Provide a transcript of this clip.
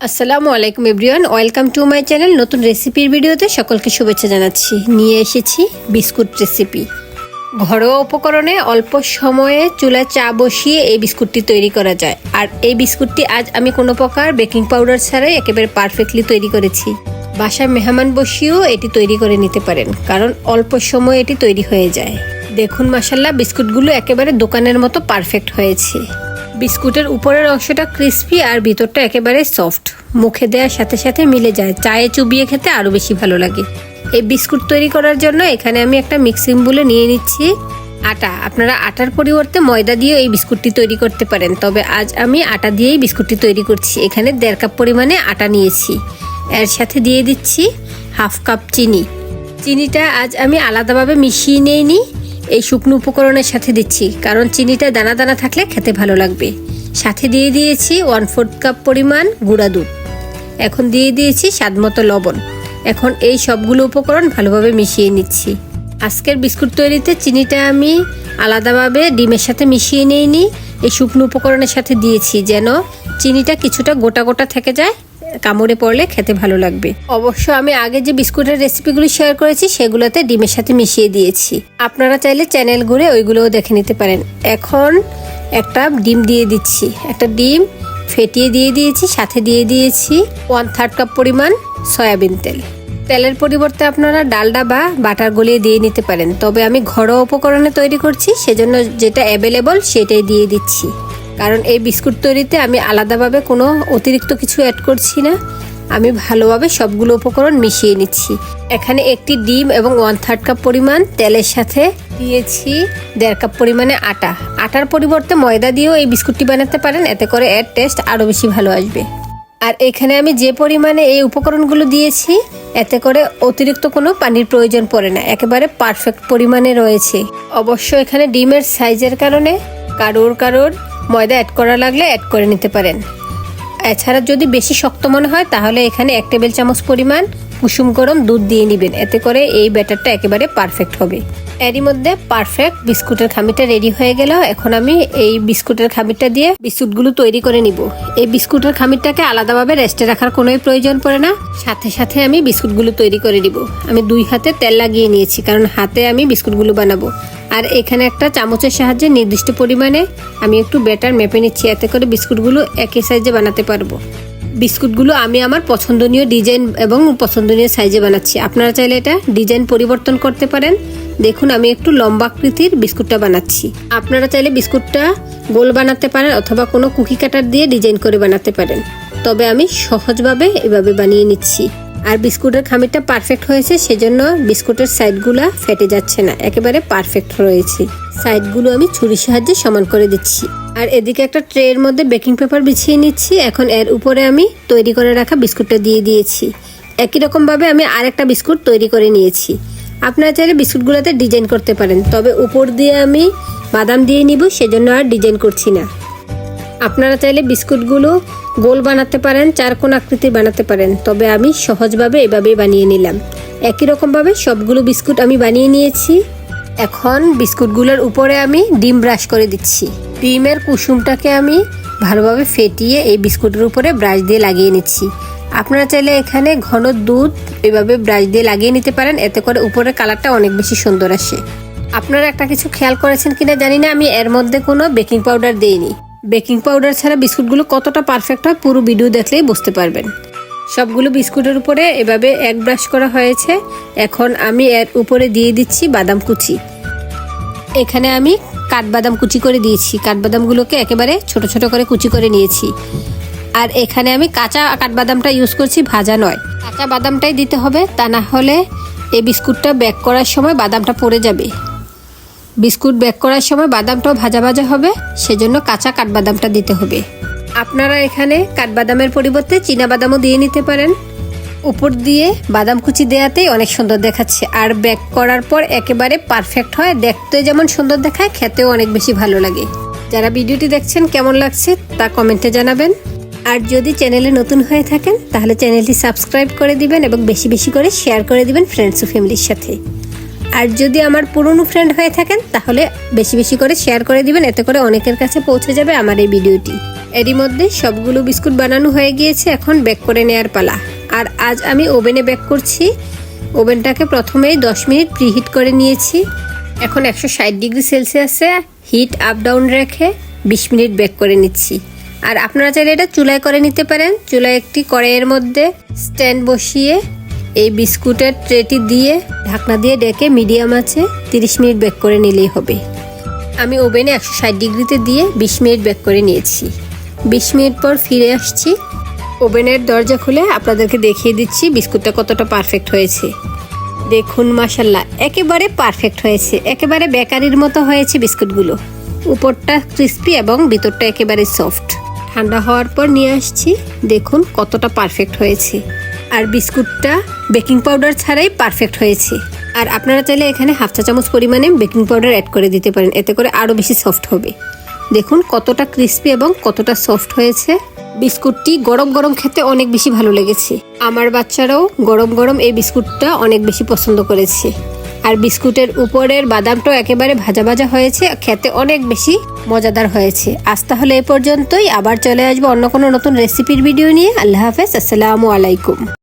আসসালামু আলাইকুম everyone, welcome to my channel. নতুন রেসিপির ভিডিওতে সকলকে শুভেচ্ছা জানাচ্ছি। নিয়ে এসেছি বিস্কুট রেসিপি। ঘরোয়া উপকরণে অল্প সময়ে চুলায় চা বসিয়ে এই বিস্কুটটি তৈরি করা যায়। আর এই বিস্কুটটি আজ আমি কোনো প্রকার বেকিং পাউডার ছাড়াই একেবারে পারফেক্টলি তৈরি করেছি। বাসায় মেহমান বসিয়েও এটি তৈরি করে নিতে পারেন, কারণ অল্প সময়ে এটি তৈরি হয়ে যায়। দেখুন মাশাআল্লাহ, বিস্কুটগুলো একেবারে দোকানের মতো পারফেক্ট হয়েছে। বিস্কুটের উপরের অংশটা ক্রিস্পি আর ভিতরটা একেবারে সফট। মুখে দেওয়ার সাথে সাথে মিলে যায়, চায়ে চুবিয়ে খেতে আরও বেশি ভালো লাগে। এই বিস্কুট তৈরি করার জন্য এখানে আমি একটা মিক্সিং বোলে নিয়ে নিচ্ছি আটা। আপনারা আটার পরিবর্তে ময়দা দিয়ে এই বিস্কুটটি তৈরি করতে পারেন, তবে আজ আমি আটা দিয়েই বিস্কুটটি তৈরি করছি। এখানে 1.5 কাপ পরিমাণে আটা নিয়েছি। এর সাথে দিয়ে দিচ্ছি 1/2 কাপ চিনি। চিনিটা আজ আমি আলাদাভাবে মিশিয়ে নিইনি, এই শুকনো উপকরণের সাথে দিচ্ছি, কারণ চিনিটা দানা দানা থাকলে খেতে ভালো লাগবে। সাথে দিয়ে দিয়েছি 1/4 কাপ পরিমাণ গুঁড়া দুধ। এখন দিয়ে দিয়েছি স্বাদমতো লবণ। এখন এই সবগুলো উপকরণ ভালোভাবে মিশিয়ে নিচ্ছি। আজকের বিস্কুট তৈরিতে চিনিটা আমি আলাদাভাবে ডিমের সাথে মিশিয়ে নিইনি, এই শুকনো উপকরণের সাথে দিয়েছি, যেন চিনিটা কিছুটা গোটা গোটা থেকে যায়, কামড়ে পড়লে খেতে ভালো লাগবে। অবশ্য আমি আগে যে বিস্কুটের রেসিপিগুলো শেয়ার করেছি সেগুলোতে ডিমের সাথে মিশিয়ে দিয়েছি। আপনারা চাইলে চ্যানেল ঘুরে ওইগুলোও দেখে নিতে পারেন। এখন একটা ডিম দিয়ে দিচ্ছি, একটা ডিম ফেটিয়ে দিয়ে দিয়েছি। সাথে দিয়ে দিয়েছি 1/3 কাপ পরিমাণ সয়াবিন তেল। তেলের পরিবর্তে আপনারা ডালডা বা বাটার গলিয়ে দিয়ে নিতে পারেন, তবে আমি ঘরোয়া উপকরণে তৈরি করছি, সেজন্য যেটা অ্যাভেলেবল সেটাই দিয়ে দিচ্ছি। কারণ এই বিস্কুট তৈরিতে আমি আলাদাভাবে কোনো অতিরিক্ত কিছু অ্যাড করছি না, আমি ভালোভাবে সবগুলো উপকরণ মিশিয়ে নিচ্ছি। এখানে একটি ডিম এবং 1/3 কাপ পরিমাণ তেলের সাথে দিয়েছি 1.5 কাপ পরিমাণে আটা। আটার পরিবর্তে ময়দা দিয়েও এই বিস্কুটটি বানাতে পারেন, এতে করে এর টেস্ট আরও বেশি ভালো আসবে। আর এখানে আমি যে পরিমাণে এই উপকরণগুলো দিয়েছি, এতে করে অতিরিক্ত কোনো পানির প্রয়োজন পড়ে না, একেবারে পারফেক্ট পরিমাণে রয়েছে। অবশ্য এখানে ডিমের সাইজের কারণে কারোর ময়দা অ্যাড করা লাগলে অ্যাড করে নিতে পারেন। এছাড়া যদি বেশি শক্ত মনে হয় তাহলে এখানে 1 টেবিল চামচ পরিমাণ কুসুম গরম দুধ দিয়ে নেবেন, এতে করে এই ব্যাটারটা একেবারে পারফেক্ট হবে। এরই মধ্যে পারফেক্ট বিস্কুটের খামিটা রেডি হয়ে গেল। এখন আমি এই বিস্কুটের খামিরটা দিয়ে বিস্কুটগুলো তৈরি করে নিব। এই বিস্কুটের খামিরটাকে আলাদাভাবে রেস্টে রাখার কোনোই প্রয়োজন পড়ে না, সাথে সাথে আমি বিস্কুটগুলো তৈরি করে দিব। আমি 2 হাতে তেল লাগিয়ে নিয়েছি, কারণ হাতে আমি বিস্কুটগুলো বানাবো। আর এখানে একটা চামচের সাহায্যে নির্দিষ্ট পরিমাণে আমি একটু ব্যাটার মেপে নিচ্ছি, এতে করে বিস্কুটগুলো একই সাইজে বানাতে পারবো। বিস্কুটগুলো আমি আমার পছন্দনীয় ডিজাইন এবং পছন্দনীয় সাইজে বানাচ্ছি। আপনারা চাইলে এটা ডিজাইন পরিবর্তন করতে পারেন। দেখুন আমি একটু লম্বা আকৃতির বিস্কুটটা বানাচ্ছি। আপনারা চাইলে বিস্কুটটা গোল বানাতে পারেন অথবা কোনো কুকি কাটার দিয়ে ডিজাইন করে বানাতে পারেন, তবে আমি সহজভাবে এভাবে বানিয়ে নিচ্ছি। আর বিস্কুটের খামিরটা পারফেক্ট হয়েছে, সেজন্য বিস্কুটের সাইডগুলো ফেটে যাচ্ছে না, একেবারে পারফেক্ট রয়েছে। সাইডগুলো আমি ছুরির সাহায্যে সমান করে দিচ্ছি। আর এদিকে একটা ট্রের মধ্যে বেকিং পেপার বিছিয়ে নিচ্ছি। এখন এর উপরে আমি তৈরি করে রাখা বিস্কুটটা দিয়ে দিয়েছি। একই রকমভাবে আমি আরেকটা বিস্কুট তৈরি করে নিয়েছি। আপনারা চাইলে বিস্কুটগুলোতে ডিজাইন করতে পারেন, তবে উপর দিয়ে আমি বাদাম দিয়ে নিব, সেজন্য আর ডিজাইন করছি না। আপনারা চাইলে বিস্কুটগুলো গোল বানাতে পারেন, চারকোণ আকৃতির বানাতে পারেন, তবে আমি সহজভাবে এভাবেই বানিয়ে নিলাম। একই রকমভাবে সবগুলো বিস্কুট আমি বানিয়ে নিয়েছি। এখন বিস্কুটগুলোর উপরে আমি ডিম ব্রাশ করে দিচ্ছি। ডিমের কুসুমটাকে আমি ভালোভাবে ফেটিয়ে এই বিস্কুটের উপরে ব্রাশ দিয়ে লাগিয়ে নিচ্ছি। আপনারা চাইলে এখানে ঘন দুধ এভাবে ব্রাশ দিয়ে লাগিয়ে নিতে পারেন, এতে করে উপরের কালারটা অনেক বেশি সুন্দর আসে। আপনারা একটা কিছু খেয়াল করেছেন কিনা জানি না, আমি এর মধ্যে কোনো বেকিং পাউডার দেইনি। বেকিং পাউডার ছাড়া বিস্কুটগুলো কতটা পারফেক্ট হয় পুরো ভিডিও দেখলেই বুঝতে পারবেন। সবগুলো বিস্কুটের উপরে এভাবে এক ব্রাশ করা হয়েছে। এখন আমি এর উপরে দিয়ে দিচ্ছি বাদাম কুচি। এখানে আমি কাঠবাদাম কুচি করে দিয়েছি। কাঠবাদামগুলোকে একেবারে ছোট ছোট করে কুচি করে নিয়েছি। আর এখানে আমি কাঁচা কাঠবাদামটা ইউজ করছি, ভাজা নয়। কাঁচা বাদামটাই দিতে হবে, তা না হলে এই বিস্কুটটা বেক করার সময় বাদামটা পড়ে যাবে। বিস্কুট বেক করার সময় বাদামটাও ভাজা ভাজা হবে, সেজন্য কাঁচা কাঠবাদামটা দিতে হবে। আপনারা এখানে কাঠবাদামের পরিবর্তে চীনাবাদামও দিয়ে নিতে পারেন। উপর দিয়ে বাদাম কুচি দেওয়াতেই অনেক সুন্দর দেখাচ্ছে, আর বেক করার পর একেবারে পারফেক্ট হয়। দেখতে যেমন সুন্দর দেখায়, খেতেও অনেক বেশি ভালো লাগে। যারা ভিডিওটি দেখছেন কেমন লাগছে তা কমেন্টে জানাবেন। আর যদি চ্যানেলে নতুন হয়ে থাকেন তাহলে চ্যানেলটি সাবস্ক্রাইব করে দিবেন এবং বেশি বেশি করে শেয়ার করে দিবেন ফ্রেন্ডস ও ফ্যামিলির সাথে। আর যদি আমার পুরনো ফ্রেন্ড হয়ে থাকেন তাহলে বেশি বেশি করে শেয়ার করে দিবেন, এতে করে অনেকের কাছে পৌঁছে যাবে আমার এই ভিডিওটি। এরই মধ্যে সবগুলো বিস্কুট বানানো হয়ে গিয়েছে, এখন বেক করে নেওয়ার পালা। আর আজ আমি ওভেনে বেক করছি। ওভেনটাকে প্রথমেই 10 মিনিট প্রিহিট করে নিয়েছি। এখন 160 ডিগ্রি সেলসিয়াসে হিট আপ ডাউন রেখে 20 মিনিট বেক করে নিচ্ছি। আর আপনারা চাইলে এটা চুলায় করে নিতে পারেন। চুলায় একটি কড়াইয়ের মধ্যে স্ট্যান্ড বসিয়ে এই বিস্কুটের ট্রেটি দিয়ে ঢাকনা দিয়ে ডেকে মিডিয়াম আছে 30 মিনিট বেক করে নিলেই হবে। আমি ওভেনে 160 ডিগ্রিতে দিয়ে 20 মিনিট বেক করে নিয়েছি। 20 মিনিট পর ফিরে আসছি। ওভেনের দরজা খুলে আপনাদেরকে দেখিয়ে দিচ্ছি বিস্কুটটা কতটা পারফেক্ট হয়েছে। দেখুন মাশাল্লাহ, একেবারে পারফেক্ট হয়েছে, একেবারে বেকারির মতো হয়েছে বিস্কুটগুলো। উপরটা ক্রিস্পি এবং ভিতরটা একেবারে সফট। ঠান্ডা হওয়ার পর নিয়ে আসছি, দেখুন কতটা পারফেক্ট হয়েছে। আর বিস্কুটটা বেকিং পাউডার ছাড়াই পারফেক্ট হয়েছে। আর আপনারা চাইলে এখানে 1/2 চা চামচ পরিমাণে বেকিং পাউডার অ্যাড করে দিতে পারেন, এতে করে আরও বেশি সফট হবে। দেখুন কতটা ক্রিস্পি এবং কতটা সফট হয়েছে। বিস্কুটটি গরম গরম খেতে অনেক বেশি ভালো লেগেছে। আমার বাচ্চারাও গরম গরম এই বিস্কুটটা অনেক বেশি পছন্দ করেছে। আর বিস্কুটের উপরের বাদামটাও একেবারে ভাজা ভাজা হয়েছে, খেতে অনেক বেশি মজাদার হয়েছে। আজ তাহলে এ পর্যন্তই, আবার চলে আসবো অন্য কোনো নতুন রেসিপির ভিডিও নিয়ে। আল্লাহ হাফেজ, আসসালামু আলাইকুম।